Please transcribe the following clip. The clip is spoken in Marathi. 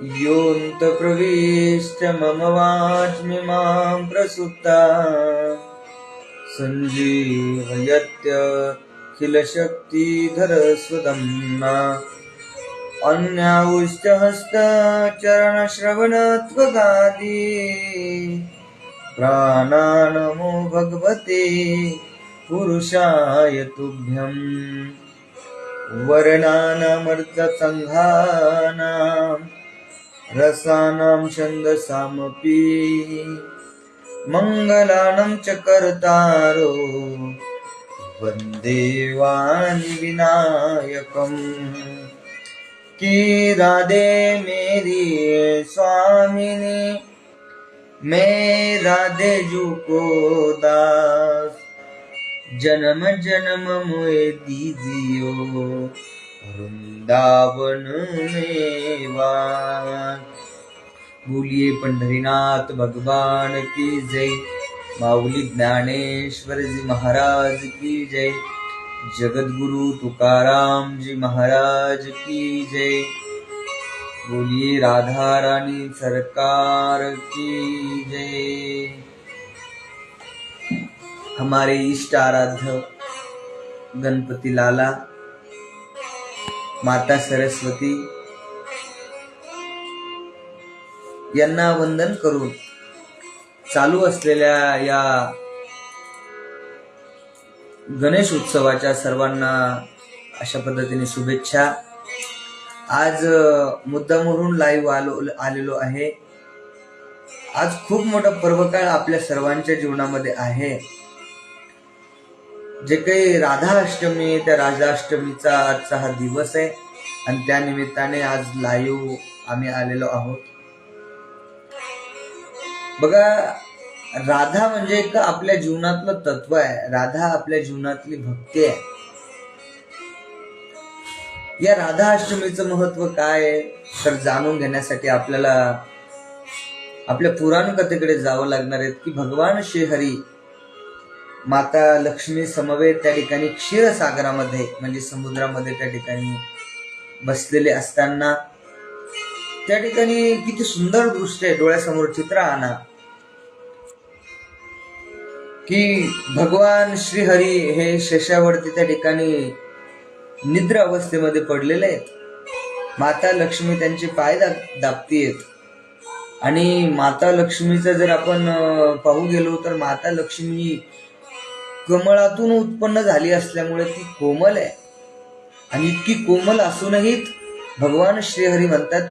योऽन्त प्रविष्ट मम वाचमिमां प्रसुप्ता सञ्जीवयत्यखिलशक्तिधरस्वदम्ना अन्याउष्टहस्तचरणश्रवणत्वगादि प्राणानमो भगवते पुरुषाय तुभ्यं वर्णानामर्थसङ्घानां रसानां छन्दसामपि मङ्गलानं च कर्तारो वन्दे वाणिविनायकम्। कि राधे मेरी स्वामिनी मैं राधे जू को दास, जन्म जन्म मोए दीजियो वृंदावन में वास। बोलिए पंढरीनाथ भगवान की जय। माऊली ज्ञानेश्वर जी महाराज की जय। जगद्गुरु तुकाराम जी महाराज की जय। बोलिए राधा रानी सरकार की जय। हमारे इष्ट आराध्य गणपति लाला, माता सरस्वती यांना वंदन करून चालू असलेल्या या गणेश उत्सवाच्या सर्वांना अशा पद्धतीने शुभेच्छा। आज मुद्दामहून लाईव्ह आलेलो आहे। आज खूप मोठा पर्वकाळ आपल्या सर्वांच्या जीवनामध्ये आहे। जे काही राधा अष्टमी, त्या राधा अष्टमीचा आजचा हा दिवस आहे आणि त्या निमित्ताने आज लाईव्ह आम्ही आलेलो आहोत। बघा, राधा म्हणजे एक आपल्या जीवनातलं तत्व आहे। राधा आपल्या जीवनातली भक्ती आहे। या राधा अष्टमीचं महत्व काय आहे तर जाणून घेण्यासाठी आपल्याला आपल्या पुराण कथेकडे जावं लागणार आहे की भगवान श्रीहरी माता लक्ष्मी समवेत त्या ठिकाणी क्षीरसागरामध्ये म्हणजे समुद्रामध्ये त्या ठिकाणी बसलेले असताना त्या ठिकाणी किती सुंदर दृश्य आहे, डोळ्यासमोर चित्र आणा की भगवान श्रीहरी हे शेषावरती त्या ठिकाणी निद्रा अवस्थेमध्ये पडलेले आहेत। माता लक्ष्मी त्यांचे पाय दाबतीयेत आणि माता लक्ष्मीचं जर आपण पाहू गेलो तर माता लक्ष्मी कमळातून उत्पन्न झाली असल्यामुळे ती कोमल आहे आणि इतकी कोमल असूनही भगवान श्रीहरी म्हणतात